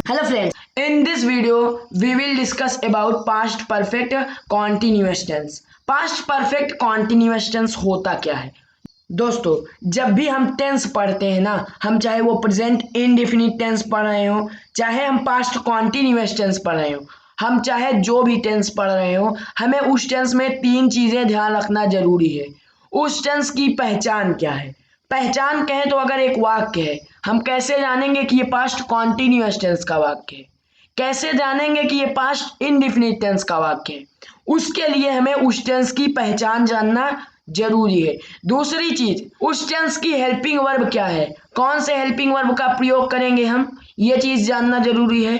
Hello friends, in this video we will discuss about past perfect continuous tense. Past perfect continuous tense होता क्या है? दोस्तों, जब भी हम टेंस पढ़ते हैं ना, हम चाहे वो प्रेजेंट इंडेफिनिट टेंस पढ़ रहे हो, चाहे हम पास्ट कॉन्टिन्यूअस टेंस पढ़ रहे हो, हम चाहे जो भी टेंस पढ़ रहे हो, हमें उस टेंस में तीन चीज़ें ध्यान रखना जरूरी है। उस टेंस की पहचान क्या है? पहचान कहें तो अगर एक वाक्य है, हम कैसे जानेंगे कि ये पास्ट कॉन्टिन्यूअस टेंस का वाक्य है? कैसे जानेंगे कि ये पास्ट इंडेफिनिट टेंस का वाक्य है? उसके लिए हमें उस टेंस की पहचान जानना जरूरी है। दूसरी चीज, उस टेंस की हेल्पिंग वर्ब क्या है, कौन से हेल्पिंग वर्ब का प्रयोग करेंगे हम, ये चीज जानना जरूरी है।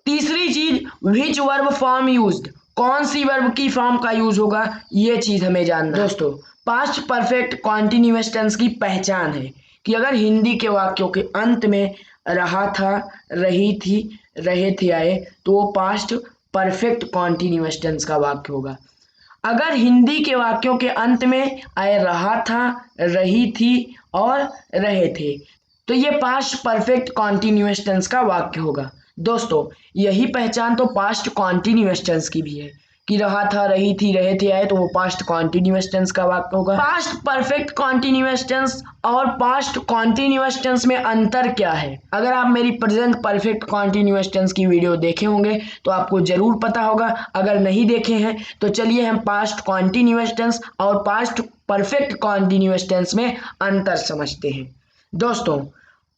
तीसरी चीज, विच वर्ब फॉर्म यूज्ड, कौन सी वर्ब की फॉर्म का यूज होगा, ये चीज हमें जानना। दोस्तों, पास्ट परफेक्ट कॉन्टिन्यूअस टेंस की पहचान है कि अगर हिंदी के वाक्यों के अंत में रहा था, रही थी, रहे थे आए, तो वो पास्ट परफेक्ट कॉन्टिन्यूअस टेंस का वाक्य होगा। अगर हिंदी के वाक्यों के अंत में आए रहा था, रही थी और रहे थे, तो ये पास्ट परफेक्ट कॉन्टिन्यूअस टेंस का वाक्य होगा। दोस्तों, यही पहचान तो पास्ट कॉन्टिन्यूअस टेंस की भी है कि रहा था, रही थी, रहे थे आए, तो वो पास्ट कॉन्टिन्यूअस टेंस का वाक्य होगा। पास्ट परफेक्ट कॉन्टिन्यूअस टेंस और पास्ट कॉन्टिन्यूअस टेंस में अंतर क्या है? अगर आप मेरी प्रेजेंट परफेक्ट कॉन्टिन्यूअस टेंस की वीडियो देखे होंगे तो आपको जरूर पता होगा। अगर नहीं देखे हैं तो चलिए हम पास्ट कॉन्टिन्यूअस टेंस और पास्ट परफेक्ट कॉन्टिन्यूअस टेंस में अंतर समझते हैं। दोस्तों,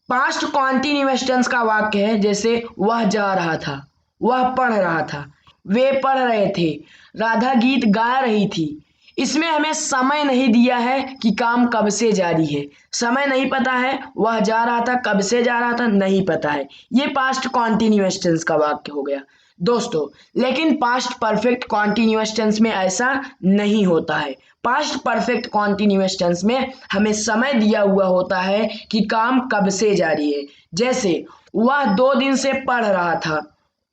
पास्ट कॉन्टिन्यूअस टेंस का वाक्य है जैसे वह जा रहा था, वह पढ़ रहा था, वे पढ़ रहे थे, राधा गीत गा रही थी। इसमें हमें समय नहीं दिया है कि काम कब से जारी है, समय नहीं पता है, वह जा रहा था, कब से जा रहा था नहीं पता है, ये पास्ट कॉन्टिन्यूअस टेंस का वाक्य हो गया। दोस्तों, लेकिन पास्ट परफेक्ट कॉन्टिन्यूअस टेंस में ऐसा नहीं होता है। पास्ट परफेक्ट कॉन्टिन्यूअस टेंस में हमें समय दिया हुआ होता है कि काम कब से जारी है। जैसे वह 2 दिन से पढ़ रहा था,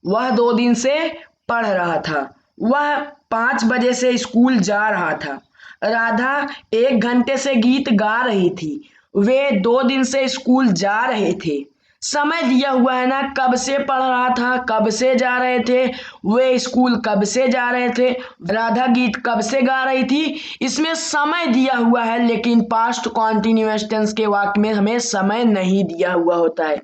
वह 2 दिन से पढ़ रहा था, वह 5 बजे से स्कूल जा रहा था, राधा 1 घंटे से गीत गा रही थी, वे 2 दिन से स्कूल जा रहे थे। समय दिया हुआ है ना, कब से पढ़ रहा था, कब से जा रहे थे, वे स्कूल कब से जा रहे थे, राधा गीत कब से गा रही थी, इसमें समय दिया हुआ है। लेकिन पास्ट कॉन्टिन्यूअस टेंस के वाक्य में हमें समय नहीं दिया हुआ होता है।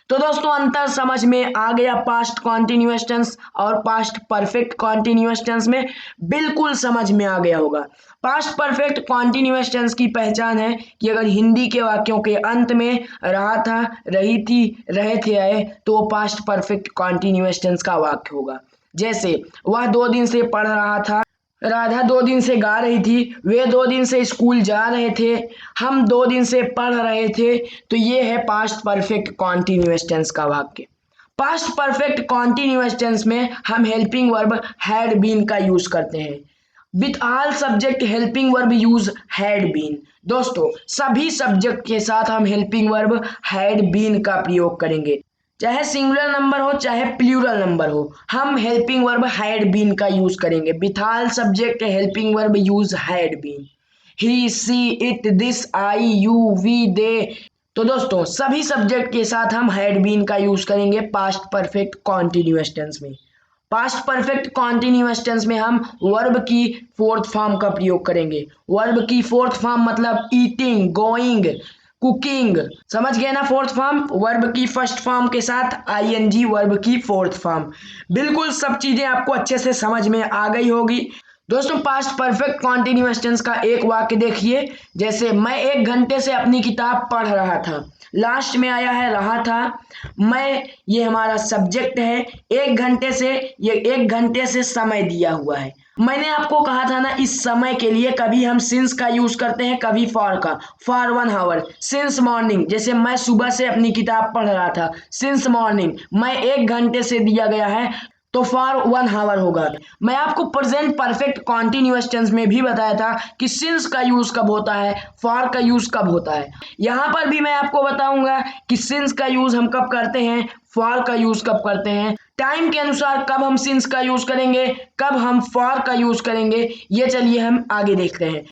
तो दोस्तों, अंतर समझ में आ गया पास्ट कॉन्टिन्यूअस टेंस और पास्ट परफेक्ट कॉन्टिन्यूअस टेंस में, बिल्कुल समझ में आ गया होगा। पास्ट परफेक्ट कॉन्टिन्यूअस टेंस की पहचान है कि अगर हिंदी के वाक्यों के अंत में रहा था, रही थी, रहे थे आए, तो वो पास्ट परफेक्ट कॉन्टिन्यूअस टेंस का वाक्य होगा। जैसे वह 2 दिन से पढ़ रहा था, राधा 2 दिन से गा रही थी, वे 2 दिन से स्कूल जा रहे थे, हम 2 दिन से पढ़ रहे थे, तो ये है पास्ट परफेक्ट कॉन्टिन्यूअस टेंस का वाक्य। पास्ट परफेक्ट कॉन्टिन्यूअस टेंस में हम हेल्पिंग वर्ब हैड बीन का यूज करते हैं। With all subject helping verb use had been. दोस्तों, सभी सब्जेक्ट के साथ हम हेल्पिंग वर्ब हैड बीन का प्रयोग करेंगे, चाहे सिंगुलर नंबर हो चाहे प्लूरल नंबर हो, हम हेल्पिंग वर्ब हैड बीन का यूज करेंगे। With all subject helping verb use had been. He, she, it, this, I, you, we, they. तो दोस्तों, सभी सब्जेक्ट के साथ हम हैड बीन का यूज करेंगे पास्ट परफेक्ट कॉन्टिन्यूअस टेंस में। पास्ट परफेक्ट कॉन्टिन्यूअस टेंस में हम वर्ब की फोर्थ फॉर्म का प्रयोग करेंगे। वर्ब की फोर्थ फॉर्म मतलब ईटिंग, गोइंग, कुकिंग, समझ गए ना? फोर्थ फॉर्म वर्ब की फर्स्ट फॉर्म के साथ आईएनजी वर्ब की फोर्थ फॉर्म। बिल्कुल सब चीजें आपको अच्छे से समझ में आ गई होगी। दोस्तों, पास्ट परफेक्ट कॉन्टिन्यूअस टेंस का एक वाक्य देखिए, जैसे मैं 1 घंटे से अपनी किताब पढ़ रहा था, लास्ट में आया है रहा था, मैं ये हमारा सब्जेक्ट है, 1 घंटे से, ये 1 घंटे से समय दिया हुआ है। मैंने आपको कहा था ना, इस समय के लिए कभी हम सिंस का यूज करते हैं, कभी फॉर का। फॉर 1 आवर, सिंस मॉर्निंग, जैसे मैं सुबह से अपनी किताब पढ़ रहा था, सिंस मॉर्निंग, मैं 1 घंटे से दिया गया है, तो फॉर 1 आवर होगा। मैं आपको प्रेजेंट परफेक्ट कॉन्टिन्यूअस टेंस में भी बताया था कि सिंस का यूज कब होता है, फॉर का यूज कब होता है। यहां पर भी मैं आपको बताऊंगा कि सिंस का यूज हम कब करते हैं, फॉर का यूज कब करते हैं, टाइम के अनुसार कब हम सिंस का यूज करेंगे, कब हम फॉर का यूज करेंगे, ये चलिए हम आगे देखते हैं।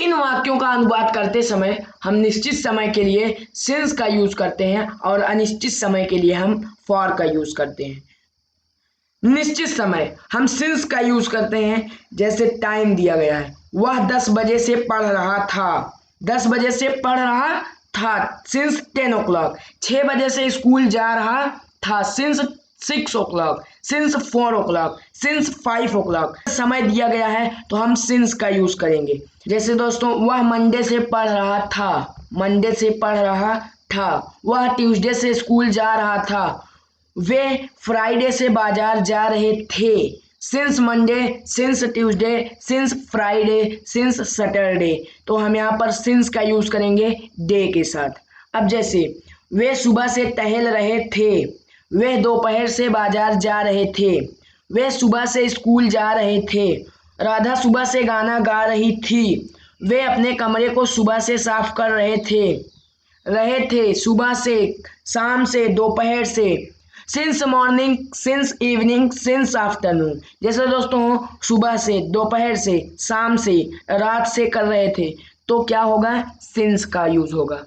इन वाक्यों का अनुवाद करते समय हम निश्चित समय के लिए सिंस का यूज करते हैं और अनिश्चित समय के लिए हम फॉर का यूज करते हैं। निश्चित समय हम सिंस का यूज करते हैं, जैसे टाइम दिया गया है, वह 10 बजे से पढ़ रहा था। 10 बजे से पढ़ रहा था, सिंस 10 o'clock। 6 बजे से स्कूल जा रहा था, since 6 o'clock। Since 4 o'clock, since 5 o'clock। समय दिया गया है तो हम सिंस का यूज करेंगे। जैसे दोस्तों, वह मंडे से पढ़ रहा था, मंडे से पढ़ रहा था। वह ट्यूसडे से स्कूल जा रहा था, वे फ्राइडे से बाजार जा रहे थे। Since Monday, since Tuesday, since Friday, since Saturday. तो हम यहाँ पर सिंस का यूज करेंगे डे के साथ। अब जैसे, वे सुबह से टहल रहे थे, वे दोपहर से बाजार जा रहे थे, वे सुबह से स्कूल जा रहे थे। राधा सुबह से गाना गा रही थी, वे अपने कमरे को सुबह से साफ कर रहे थे, सुबह से, शाम से, दोपहर से। Since morning, since evening, since afternoon. जैसे दोस्तों, सुबह से, दोपहर से, शाम से, रात से कर रहे थे, तो क्या होगा, सिंस का यूज होगा।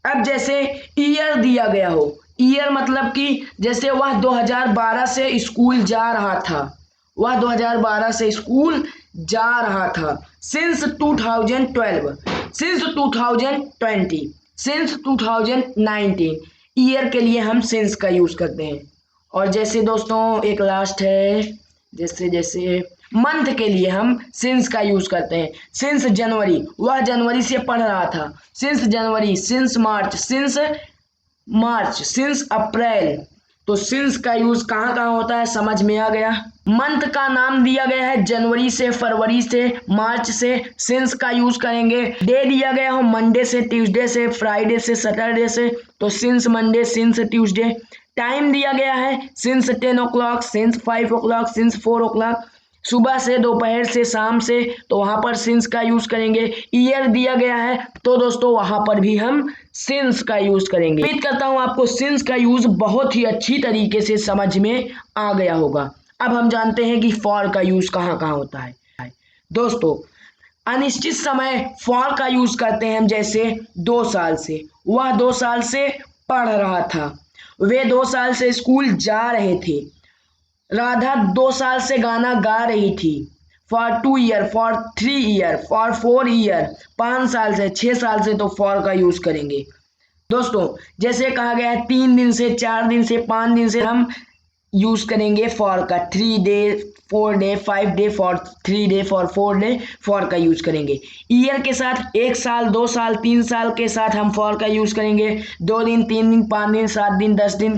अब जैसे ईयर दिया गया हो, ईयर मतलब कि जैसे वह 2012 से स्कूल जा रहा था, वह 2012 से स्कूल जा रहा था। Since 2012, since 2020, since 2019। ईयर के लिए हम सिंस का यूज करते हैं। और जैसे दोस्तों एक लास्ट है, जैसे मंथ के लिए हम सिंस का यूज करते हैं। सिंस जनवरी, वह जनवरी से पढ़ रहा था, सिंस जनवरी। सिंस मार्च, सिंस अप्रैल। तो सिंस का यूज कहाँ कहाँ होता है, समझ में आ गया। मंथ का नाम दिया गया है जनवरी से, फरवरी से, मार्च से, सिंस का यूज करेंगे। डे दिया गया हो मंडे से, ट्यूसडे से, फ्राइडे से, सैटरडे से, तो since Monday, since Tuesday. Time दिया गया है since 10 o'clock, since 5 o'clock, since 4 o'clock। सुबह से, दोपहर से, शाम से, तो वहां पर सिंस का यूज करेंगे। ईयर दिया गया है तो दोस्तों वहां पर भी हम सिंस का यूज करेंगे। उम्मीद करता हूं आपको सिंस का यूज बहुत ही अच्छी तरीके से समझ में आ गया होगा। अब हम जानते हैं कि फॉर का यूज कहाँ कहाँ होता है। दोस्तों, अनिश्चित समय फॉर का यूज करते हैं हम, जैसे 2 साल से, वह 2 साल से पढ़ रहा था, वे 2 साल से स्कूल जा रहे थे। राधा 2 साल से गाना गा रही थी। For 2 year, for 3 year, for 4 year. 5 साल से, 6 साल से, तो फॉर का यूज करेंगे। दोस्तों, जैसे कहा गया है 3 दिन से, 4 दिन से, 5 दिन से, हम यूज करेंगे फॉर का। 3 day, 4 day, 5 day, for 3 day, for 4 day, for का यूज करेंगे। ईयर के साथ 1 साल, 2 साल, 3 साल के साथ हम फॉर का यूज करेंगे। 2 दिन, 3 दिन, 5 दिन, 7 दिन, 10 दिन।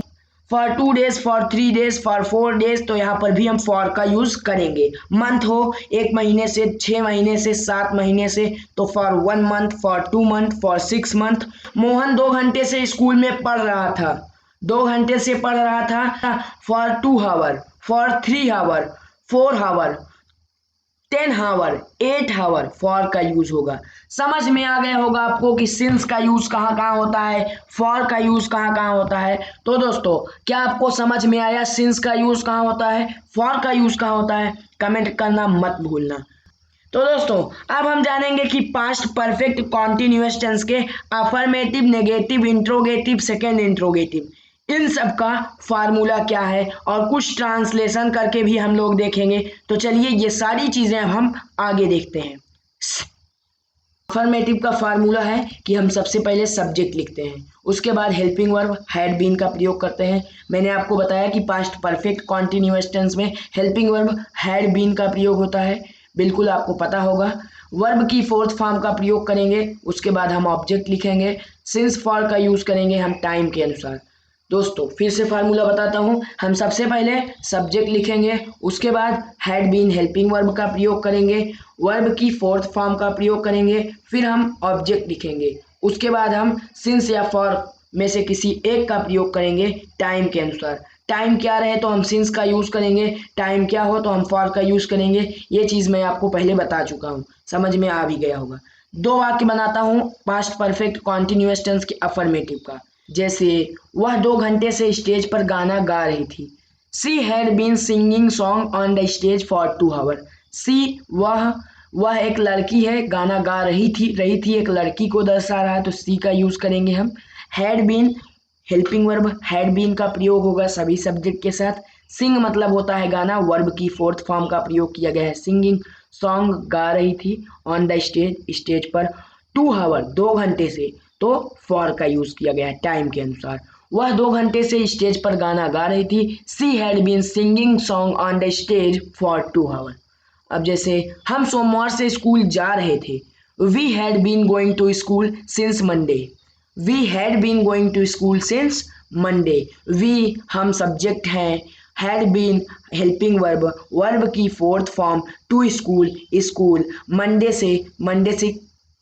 For 2 days, for 3 days, for 4 days, तो यहाँ पर भी हम फॉर का यूज करेंगे। मंथ हो 1 महीने से, 6 महीने से, 7 महीने से, तो for 1 month, for 2 month, for 6 month. Mohan 2 घंटे से स्कूल में पढ़ रहा था, 2 घंटे से पढ़ रहा था। For 2 hour, for 3 hour, 4 hour, 10 hour, 8 hour, for का यूज होगा। समझ में आ गया होगा आपको कि सिंस का यूज कहाँ कहाँ होता है, फॉर का यूज कहाँ कहाँ होता है। तो दोस्तों, क्या आपको समझ में आया सिंस का यूज कहाँ होता है, फॉर का यूज कहाँ होता है? कमेंट करना मत भूलना। तो दोस्तों, अब हम जानेंगे कि पास्ट परफेक्ट कॉन्टिन्यूअस टेंस के affirmative, negative, interrogative, second interrogative, इन सब का फार्मूला क्या है, और कुछ ट्रांसलेशन करके भी हम लोग देखेंगे। तो चलिए ये सारी चीजें अब हम आगे देखते हैं। अफर्मेटिव का फार्मूला है कि हम सबसे पहले सब्जेक्ट लिखते हैं, उसके बाद हेल्पिंग वर्ब हैड बीन का प्रयोग करते हैं। मैंने आपको बताया कि पास्ट परफेक्ट कॉन्टिन्यूअस टेंस में हेल्पिंग वर्ब हैड बीन का प्रयोग होता है, बिल्कुल आपको पता होगा। वर्ब की 4th फॉर्म का प्रयोग करेंगे, उसके बाद हम ऑब्जेक्ट लिखेंगे। सिंस फॉर का यूज करेंगे हम टाइम के अनुसार। दोस्तों, फिर से फार्मूला बताता हूँ। हम सबसे पहले सब्जेक्ट लिखेंगे, उसके बाद हैड बीन हेल्पिंग वर्ब का प्रयोग करेंगे, वर्ब की 4th फॉर्म का प्रयोग करेंगे, फिर हम ऑब्जेक्ट लिखेंगे, उसके बाद हम सिंस या फॉर में से किसी एक का प्रयोग करेंगे टाइम के अनुसार। टाइम क्या रहे तो हम सिंस का यूज करेंगे, टाइम क्या हो तो हम फॉर का यूज करेंगे। ये चीज मैं आपको पहले बता चुका हूँ, समझ में आ भी गया होगा। 2 वाक्य बनाता हूँ पास्ट परफेक्ट कॉन्टिन्यूअस टेंस के अफर्मेटिव का। जैसे, वह 2 घंटे से स्टेज पर गाना गा रही थी। She had been singing song on the stage for 2 hour. She, वह एक लड़की है, गाना गा रही थी एक लड़की को दर्शा रहा है, तो सी का यूज करेंगे हम। Had been helping verb, had been का प्रयोग होगा सभी सब्जेक्ट के साथ। सिंग मतलब होता है गाना, वर्ब की फोर्थ फॉर्म का प्रयोग किया गया है सिंगिंग, सॉन्ग गा रही थी, ऑन द स्टेज स्टेज पर, 2 आवर 2 घंटे से, तो फॉर का यूज किया गया है टाइम के अनुसार। वह 2 घंटे से स्टेज पर गाना गा रही थी, she had been singing song on the stage for 2 hour. अब जैसे हम सोमवार से स्कूल जा रहे थे, we had been going to school since Monday, we had been going to school since Monday. We हम सब्जेक्ट हैं, had been helping verb, verb की fourth form, to school school, Monday से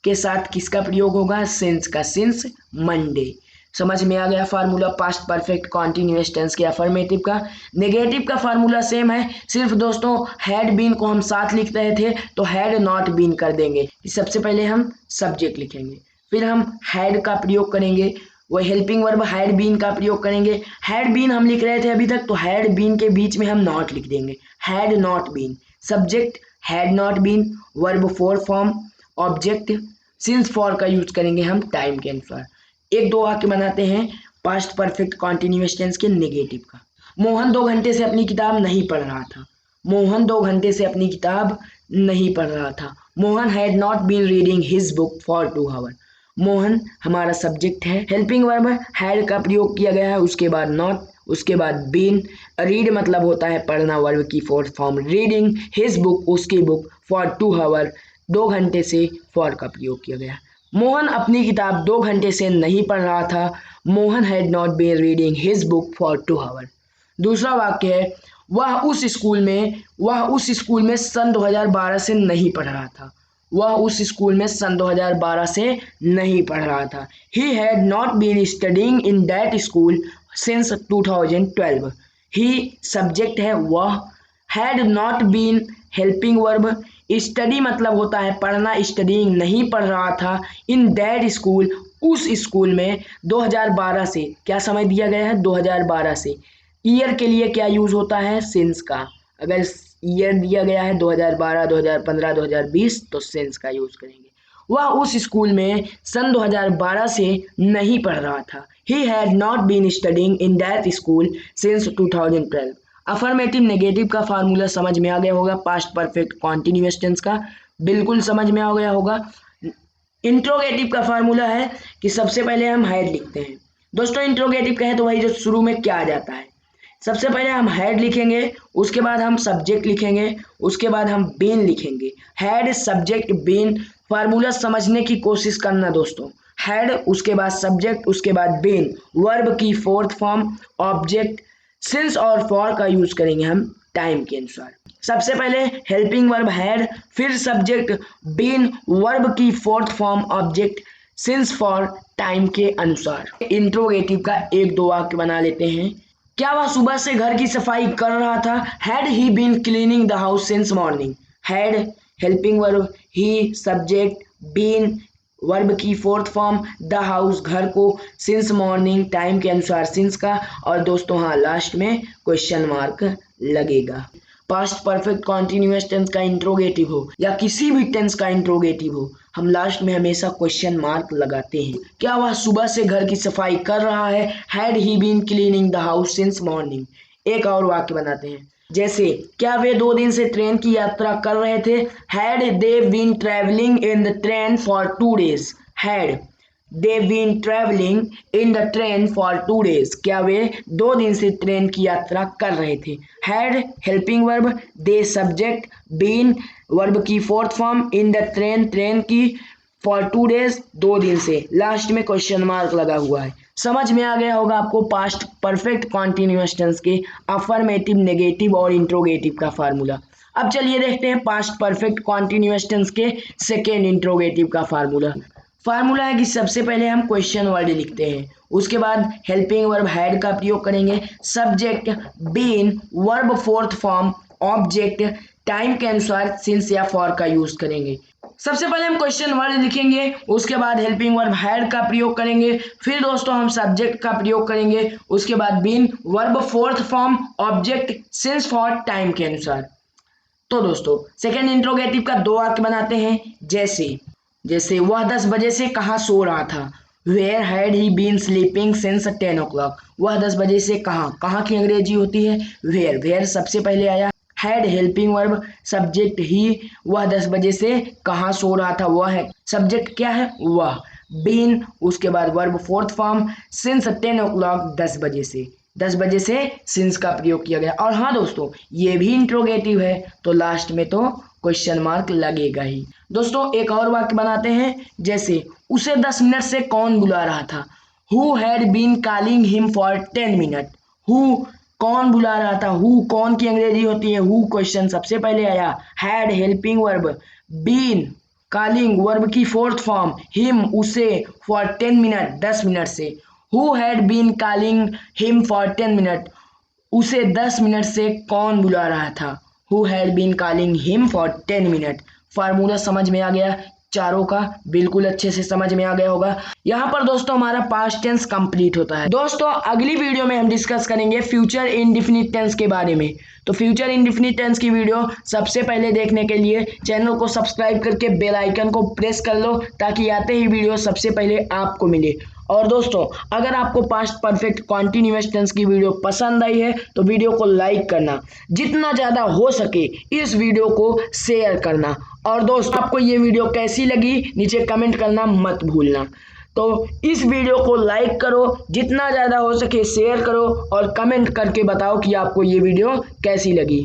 के साथ किसका प्रयोग होगा, सिंस का, सिंस मंडे। समझ में आ गया formula past perfect continuous tense के अफर्मेटिव का। नेगेटिव का फार्मूला सेम है, सिर्फ दोस्तों हैड बीन को हम साथ लिख रहे थे तो हैड नॉट बीन कर देंगे। सबसे पहले हम सब्जेक्ट लिखेंगे, फिर हम हैड का प्रयोग करेंगे, वह हेल्पिंग वर्ब हैड बीन का प्रयोग करेंगे। हैड बीन हम लिख रहे थे अभी तक, तो हैड बीन के बीच में हम नॉट लिख देंगे, had not been. Subject had not been, verb four form, object since for का यूज करेंगे हम टाइम के अनुसार। एक दो वाक्य बनाते हैं पास्ट परफेक्ट कॉन्टिन्यूअस टेंस के नेगेटिव का। मोहन 2 घंटे से अपनी किताब नहीं पढ़ रहा था, मोहन 2 घंटे से अपनी किताब नहीं पढ़ रहा था। Mohan had not been reading his book for 2 hour. Mohan हमारा सब्जेक्ट है, हेल्पिंग वर्ब हैड का प्रयोग किया गया है, उसके बाद नॉट, उसके बाद बीन। रीड मतलब होता है पढ़ना, वर्ब की fourth form, reading his book उसकी बुक, फॉर 2 आवर 2 घंटे से फॉर का प्रयोग किया गया। मोहन अपनी किताब 2 घंटे से नहीं पढ़ रहा था, Mohan had not been reading his book for 2 hour. दूसरा वाक्य है, वह उस स्कूल में सन 2012 से नहीं पढ़ रहा था, वह उस स्कूल में सन 2012 से नहीं पढ़ रहा था। He had not been studying in that school since 2012। He subject है वह, had not been helping verb, study मतलब होता है पढ़ना, स्टडिंग नहीं पढ़ रहा था, इन दैट स्कूल उस स्कूल में, 2012 से, क्या समय दिया गया है 2012 से। ईयर के लिए क्या यूज होता है, सिंस का। अगर ईयर दिया गया है 2012 2015 2020 तो सिंस का यूज करेंगे। वह उस स्कूल में सन 2012 से नहीं पढ़ रहा था, he had not been studying in that school since 2012। Affirmative negative का फार्मूला समझ में आ गया होगा, पास्ट परफेक्ट कॉन्टिन्यूअस टेंस का बिल्कुल समझ में आ गया होगा। इंट्रोगेटिव का फार्मूला है कि सबसे पहले हम हैड लिखते हैं। दोस्तों इंट्रोगेटिव कहें तो वही जो शुरू में क्या आ जाता है, सबसे पहले हम हैड लिखेंगे, उसके बाद हम सब्जेक्ट लिखेंगे, उसके बाद हम बीन लिखेंगे। हैड सब्जेक्ट बीन, फार्मूला समझने की कोशिश करना दोस्तों। हैड उसके बाद सब्जेक्ट उसके बाद बीन, वर्ब की फोर्थ फॉर्म, ऑब्जेक्ट सिंस और फॉर का यूज करेंगे हम टाइम के अनुसार। सबसे पहले हेल्पिंग वर्ब हैड, फिर सब्जेक्ट बीन, वर्ब की fourth form, object since for time के अनुसार। इंट्रोगेटिव का एक दो वाक्य बना लेते हैं। क्या वह सुबह से घर की सफाई कर रहा था, had he been cleaning the house since morning. Had helping verb, he subject, been verb की फोर्थ फॉर्म, द हाउस घर को, सिंस मॉर्निंग टाइम के अनुसार सिंस का, और दोस्तों हाँ लास्ट में क्वेश्चन मार्क लगेगा। पास्ट परफेक्ट कॉन्टिन्यूअस टेंस का इंट्रोगेटिव हो या किसी भी टेंस का इंट्रोगेटिव हो, हम लास्ट में हमेशा क्वेश्चन मार्क लगाते हैं। क्या वह सुबह से घर की सफाई कर रहा है, had he been cleaning the house since morning. एक और वाक्य बनाते हैं, जैसे क्या वे 2 दिन से ट्रेन की यात्रा कर रहे थे, had they been travelling in the train for 2 days. Had they been travelling in the train for 2 days, क्या वे 2 दिन से ट्रेन की यात्रा कर रहे थे। Had helping verb, they subject, been verb की fourth form, in the train train की, फॉर 2 डेज 2 दिन से, लास्ट में क्वेश्चन मार्क लगा हुआ है। समझ में आ गया होगा आपको पास्ट परफेक्ट कॉन्टिन्यूअस टेंस के अफर्मेटिव, नेगेटिव और इंट्रोगेटिव का फार्मूला। अब चलिए देखते हैं पास्ट परफेक्ट कॉन्टिन्यूअस टेंस के सेकेंड इंट्रोगेटिव का फार्मूला। फार्मूला है कि सबसे पहले हम क्वेश्चन वर्ड लिखते हैं, उसके बाद हेल्पिंग वर्ब हैड का प्रयोग करेंगे, subject been, verb fourth form, object time के अनुसार सिंस या फॉर का यूज करेंगे। सबसे पहले हम क्वेश्चन वर्ड लिखेंगे, उसके बाद हेल्पिंग वर्ब हैड का प्रयोग करेंगे, फिर दोस्तों हम सब्जेक्ट का प्रयोग करेंगे, उसके बाद been, verb fourth form, object since for time के अनुसार। तो दोस्तों सेकेंड इंट्रोगेटिव का 2 वाक्य बनाते हैं। जैसे वह 10 बजे से कहाँ सो रहा था। Where had he been sleeping since 10 o'clock। वह 10 बजे से कहाँ की अंग्रेजी होती है वेयर सबसे पहले आया। हैड हेल्पिंग वर्ब, सब्जेक्ट ही, वह 10 बजे से कहाँ सो रहा था वह है, सब्जेक्ट क्या है वह। बीन उसके बाद verb fourth form, since 10 o'clock 10 बजे से सिंस का प्रयोग किया गया। और हाँ दोस्तों ये भी इंट्रोगेटिव है तो लास्ट में तो क्वेश्चन मार्क लगेगा ही। दोस्तों एक और वाक्य बनाते हैं। जैसे उसे 10 मिनट से कौन बुला रहा था। Who had been calling him for 10 minute. Who कौन बुला रहा था, हु कौन की अंग्रेजी होती है हु, क्वेश्चन सबसे पहले आया। Had helping verb, been calling verb की फोर्थ फॉर्म, हिम उसे, फॉर 10 मिनट 10 मिनट से। Who had been calling him for 10 minute, उसे 10 मिनट से कौन बुला रहा था। Who had been calling him for 10 minute. Formula समझ में आ गया चारों का, बिल्कुल अच्छे से समझ में आ गया होगा। यहाँ पर दोस्तों हमारा पास्ट टेंस कंप्लीट होता है। दोस्तों अगली वीडियो में हम डिस्कस करेंगे फ्यूचर इंडेफिनिट टेंस के बारे में। तो फ्यूचर इंडेफिनिट टेंस की वीडियो सबसे पहले देखने के लिए चैनल को सब्सक्राइब करके बेल आइकन को प्रेस कर लो ताकि आते ही वीडियो सबसे पहले आपको मिले। और दोस्तों अगर आपको पास्ट परफेक्ट कॉन्टिन्यूअस टेंस की वीडियो पसंद आई है तो वीडियो को लाइक करना, जितना ज़्यादा हो सके इस वीडियो को शेयर करना। और दोस्तों आपको ये वीडियो कैसी लगी नीचे कमेंट करना मत भूलना। तो इस वीडियो को लाइक करो, जितना ज़्यादा हो सके शेयर करो और कमेंट करके बताओ कि आपको ये वीडियो कैसी लगी।